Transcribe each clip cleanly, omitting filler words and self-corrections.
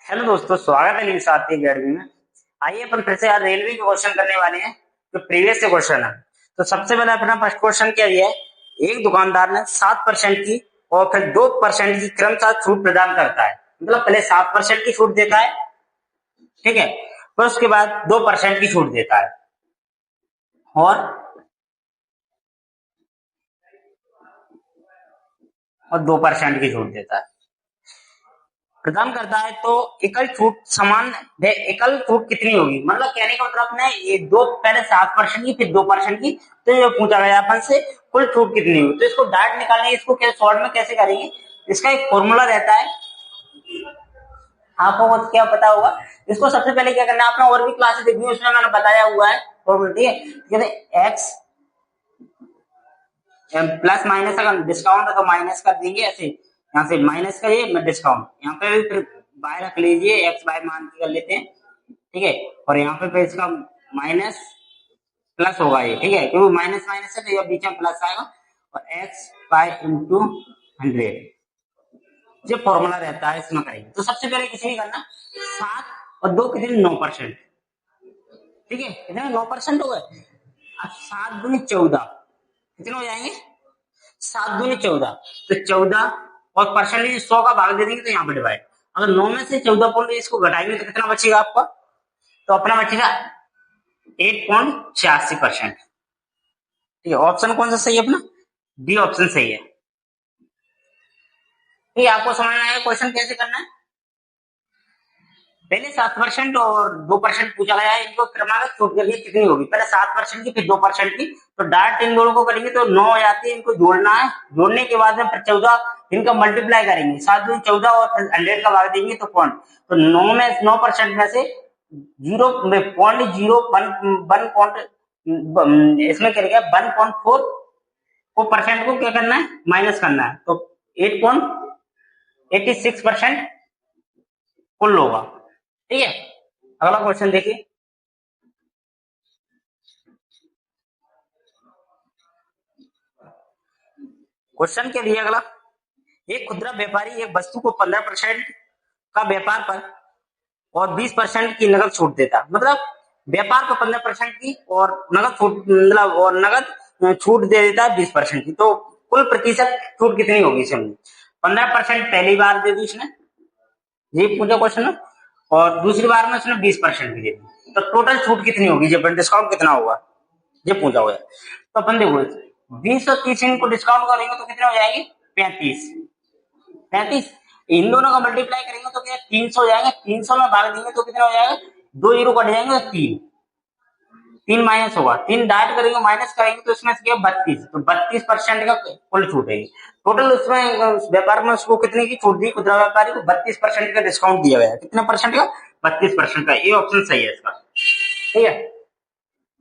Hello दोस्तों, स्वागत है निशात की अकेडमी में। आइए अपन फिर से आज रेलवे के क्वेश्चन करने वाले हैं जो प्रीवियस से क्वेश्चन है। तो सबसे पहले अपना फर्स्ट क्वेश्चन क्या दिया है। एक दुकानदार ने 7% की और फिर 2% की क्रमशः छूट प्रदान करता है। मतलब पहले 7% की छूट देता है, ठीक है, फिर उसके बाद 2% की छूट देता है और 2% की छूट देता है, प्रदान करता है। तो एकल छूट समान है। एकल छूट कितनी होगी, मतलब कहने का मतलब अपने ये दो, पहले 7% की फिर 2% की। तो ये पूछा गया अपन से कुल छूट कितनी होगी। तो इसको डायरेक्ट निकालने, इसको क्या शॉर्ट में कैसे करेंगे। इसका एक फॉर्मूला रहता है, आपको क्या पता होगा। इसको सबसे पहले क्या करना है, आपने और भी क्लासेस देखी उसमें मैंने बताया हुआ है फॉर्मूला, ठीक है। एक्स प्लस माइनस, अगर डिस्काउंट है तो माइनस कर देंगे ऐसे, यहाँ से माइनस करिए डिस्काउंट, यहाँ पे भी फिर बाय रख लीजिए, एक्स बाय मान के कर लेते हैं, ठीक है। और यहाँ पे फिर इसका माइनस प्लस होगा ये, ठीक है, क्योंकि माइनस माइनस है तो ये बीच में प्लस आएगा। और एक्स बाय इंटू 100, ये फॉर्मूला रहता है, इसमें करेंगे। तो सबसे पहले किसी भी करना 7 और 2 कितने 9%, ठीक है, कितने 9% हो गए। अब 7 दूनी 14 कितने हो जाएंगे, 7 दूनी 14, तो 14 और परसेंटेज 100 का भाग दे देंगे तो यहाँ पे डिवाइड। अगर 9 में से 14 पॉइंट इसको घटाएंगे तो कितना बचेगा आपका, तो अपना बचेगा 8.86%, ठीक है। ऑप्शन कौन सा सही है अपना, डी ऑप्शन सही है। ये आपको समझ में आएगा क्वेश्चन कैसे करना है। पहले 7% और 2% पूछा गया है, इनको क्रमागत छूट के लिए कितनी होगी। पहले 7% की फिर 2% की, तो डायरेक्ट इन दोनों को करेंगे तो 9 हो जाती है, इनको जोड़ना है। जोड़ने के बाद में फिर 14 इनका मल्टीप्लाई करेंगे, 7 दूनी 14 और फिर 100 का भाग देंगे तो पॉइंट। तो 9% में से 0.01 इसमें क्या रहेगा 1.4 को परसेंट को क्या करना है, माइनस करना है। तो 8.86% कुल होगा, ठीक है। अगला क्वेश्चन देखिए। क्वेश्चन क्या दिया अगला। एक खुदरा व्यापारी एक वस्तु को 15% का व्यापार पर और 20% की नगद छूट देता। मतलब व्यापार को 15% की और नगद छूट, मतलब और नगद छूट दे देता है 20% की। तो कुल प्रतिशत छूट कितनी होगी इसमें। 15% पहली बार दे दी उसने, ये पूछा क्वेश्चन में, और दूसरी बार में उसने 20% की दे दी। तो टोटल छूट कितनी होगी, जब डिस्काउंट कितना होगा, ये पूछा हुआ है। तो अपन देखो 20 और 30 इनको डिस्काउंट करेंगे तो कितने हो जाएंगे 35। 35 इन दोनों का मल्टीप्लाई करेंगे तो क्या 300 हो जाएंगे। 300 में भाग देंगे तो कितना हो जाएगा, 2 जीरो कट जाएंगे तो 3, 3 माइनस होगा, 3 डायरेक्ट करेंगे माइनस करेंगे तो इसमें से क्या 32। तो 32% का कुल छूट है। टोटल उसमें व्यापार में उसको कितने की छूट दी, खुदरा व्यापारी को 32% का डिस्काउंट दिया गया। कितना परसेंट का, 32% का। ये ऑप्शन सही है इसका, ठीक है।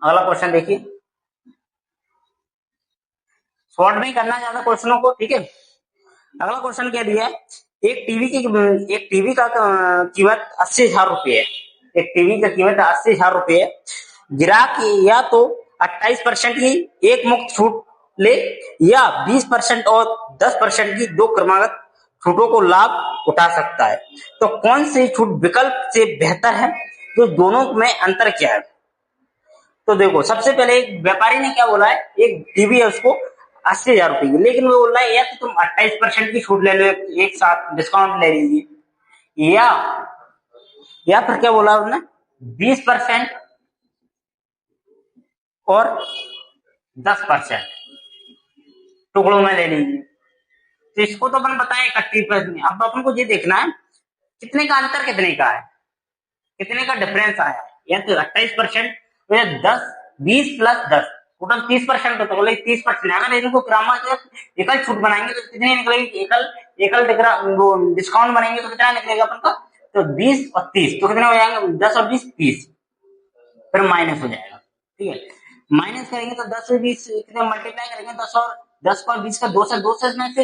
अगला क्वेश्चन देखिए, शॉर्ट में ही करना ज्यादा क्वेश्चनों को, ठीक है। अगला क्वेश्चन क्या दिया है। एक टीवी का कीमत 80,000 रुपये है। एक टीवी का कीमत 80,000 रुपये है। ग्राहक या तो 28% की एक मुक्त छूट ले या 20% और 10% की दो क्रमागत छूटों को लाभ उठा सकता है। तो कौन सी छूट विकल्प से बेहतर है, तो दोनों में अंतर क्या है। तो देखो सबसे पहले एक व्यापारी ने क्या बोला है, एक टीवी है उसको 80,000 रुपए की, लेकिन वो बोल रहा है या तो तुम 28% की छूट ले लो, एक साथ डिस्काउंट ले लीजिए, या फिर क्या बोला उन्होंने 20% और 10% टुकड़ों में ले लीजिए। तो इसको तो अपन बताए 31%। अब अपन को ये देखना है कितने का अंतर, कितने का है, कितने का डिफरेंस आया है। या तो 28% तो 10, 20 प्लस 10 टोटल 30% होता है। 30%, अगर इनको एकल छूट बनाएंगे तो कितनी निकलेगी, एकल एकल डिस्काउंट बनाएंगे तो कितना निकलेगा अपन का, तो 20 और 30 तो कितने हो जाएंगे, 10 और 20 30, फिर माइनस हो जाएगा, ठीक है। माइनस करेंगे तो 10 से 20 कितने मल्टीप्लाई करेंगे, 10 और 20 का 2 से में से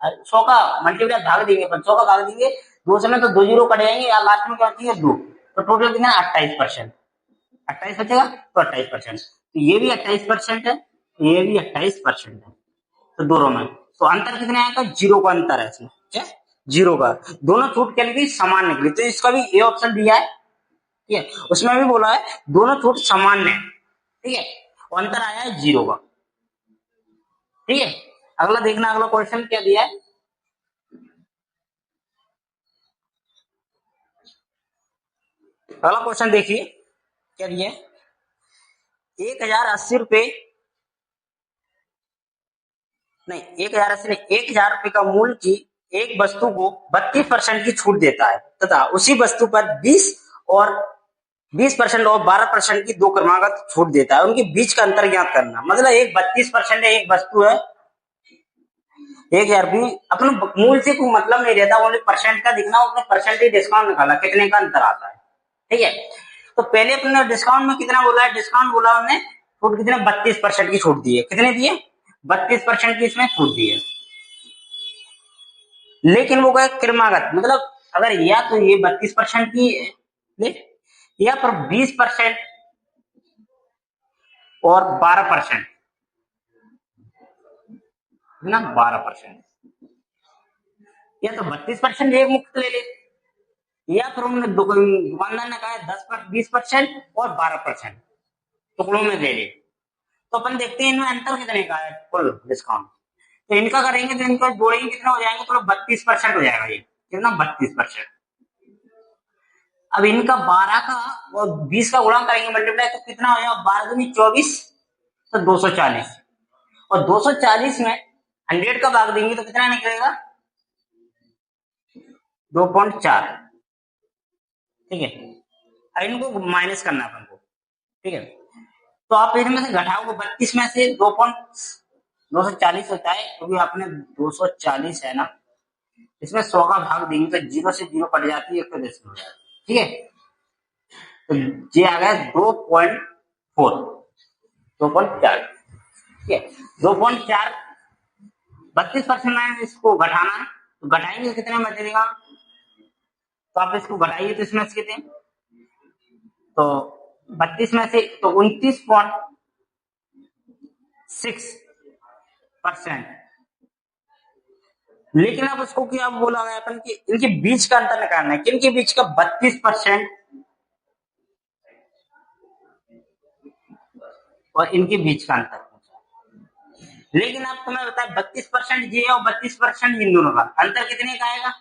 100 का मल्टीप्लाई भाग देंगे, 100 का भाग देंगे 2 से में तो 2 जीरो कट जाएंगे, या लास्ट में क्या बचेंगे 2। तो टोटल कितना 28%, 28 बचेगा तो 28%। तो ये भी 28% है, ये भी 28% है। तो दोनों में तो अंतर कितने आएगा, जीरो का अंतर है इसमें, ठीक है। जीरो का, दोनों छूट क्या निकली, समान निकली। तो इसका भी ए ऑप्शन दिया है, ठीक है, उसमें भी बोला है दोनों छूट समान है, ठीक है, और अंतर आया है जीरो का, ठीक है। अगला देखना, अगला क्वेश्चन क्या दिया है। अगला क्वेश्चन देखिए क्या दिया है। 1080 रुपए, नहीं 1080 नहीं, 1000 रुपए का मूल्य की एक वस्तु को 32% की छूट देता है तथा उसी वस्तु पर 20% और 12% की दो क्रमागत छूट देता है। उनके बीच का अंतर ज्ञात करना। मतलब एक 32% है, एक वस्तु है 1000 भी, अपने मूल से कोई मतलब नहीं रहता, ओनली परसेंट का दिखना, उसने परसेंटेज डिस्काउंट निकाला, कितने का अंतर आता है, ठीक है। तो पहले अपने डिस्काउंट में कितना बोला है, डिस्काउंट बोला हमने छूट कितने, 32% की छूट दी है, कितने दिए, 32% की इसमें छूट दी है। लेकिन वो गए क्रमागत, मतलब अगर या तो ये 32% की ले, या फिर 20% और 12%, है ना, 12%, या तो 32% एक मुक्त ले ले, या फिर उन्होंने दुकानदार ने कहा है 20% और 12% टुकड़ों में ले ले। तो अपन देखते हैं इनमें अंतर कितने का है कुल डिस्काउंट। तो इनका करेंगे तो इनका जोड़ेंगे कितना हो जाएंगे, तो 32% हो जाएगा, ये कितना, 32%। अब इनका 12 का और 20 का गुणा करेंगे मल्टीप्लाई, तो कितना हो जाएगा, 12 दूनी 24, तो 240, और 240 में 100 का भाग देंगे तो कितना निकलेगा, 2.4, ठीक है। अब इनको माइनस करना है अपन को, ठीक है। तो आप इनमें से घटाओगे, 32 में से 240 होता है, क्योंकि आपने 240 है ना, इसमें 100 का भाग देंगे तो जीरो से जीरो कट जाती है, 110 ठीक है। तो ये आ गया 2.4, 2.4, ठीक है। 2.4, 32% में इसको घटाना है, तो घटाएंगे कितने में बचेगा, तो आप इसको घटाइए तो इसमें से कितने, तो 32 में से तो 29.6%। लेकिन अब उसको क्या बोला गया अपन कि इनके बीच का अंतर निकालना है, किनके बीच का, 32% और इनके बीच का अंतर। लेकिन अब तुम्हें बताया 32% ये और 32% इन दोनों का अंतर कितने का आएगा,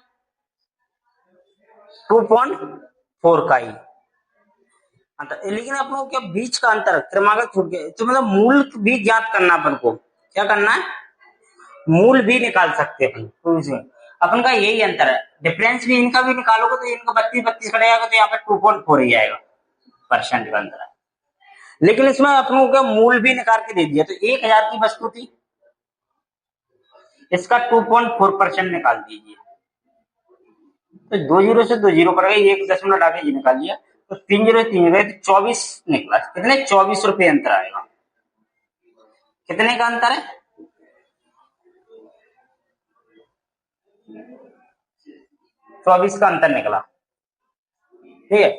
2.4 का ही अंतर। लेकिन अपन को क्या बीच का अंतर क्रमागत छूट गया, तो मतलब मूल भी ज्ञात करना अपन को, क्या करना है, मूल भी निकाल सकते अपन, तो इसमें अपन का यही अंतर है। डिफरेंस भी इनका भी निकालोगे तो इनका 32 कट जाएगा, तो यहाँ पे 2.4 ही आएगा, परसेंट का अंतर है। लेकिन इसमें अपन को क्या मूल भी निकाल के दे दिया, तो 1000 की वस्तु थी, इसका 2.4% निकाल दीजिए, तो 2 जीरो से 2 जीरो पर गई, 1 दशमलव आगे निकाल लिया, तो 3 जीरो 3 गए, तो 24 निकला, कितने, 24 रुपए अंतर आएगा। कितने का अंतर है, 24 का अंतर निकला, ठीक है।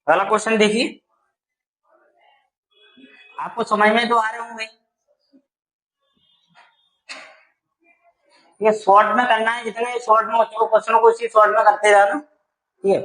अगला क्वेश्चन देखिए, आपको समझ में तो आ रहे होंगे, ये शॉर्ट में करना है, जितने शॉर्ट में क्वेश्चनों को इसी शॉर्ट में करते जाना, ठीक है।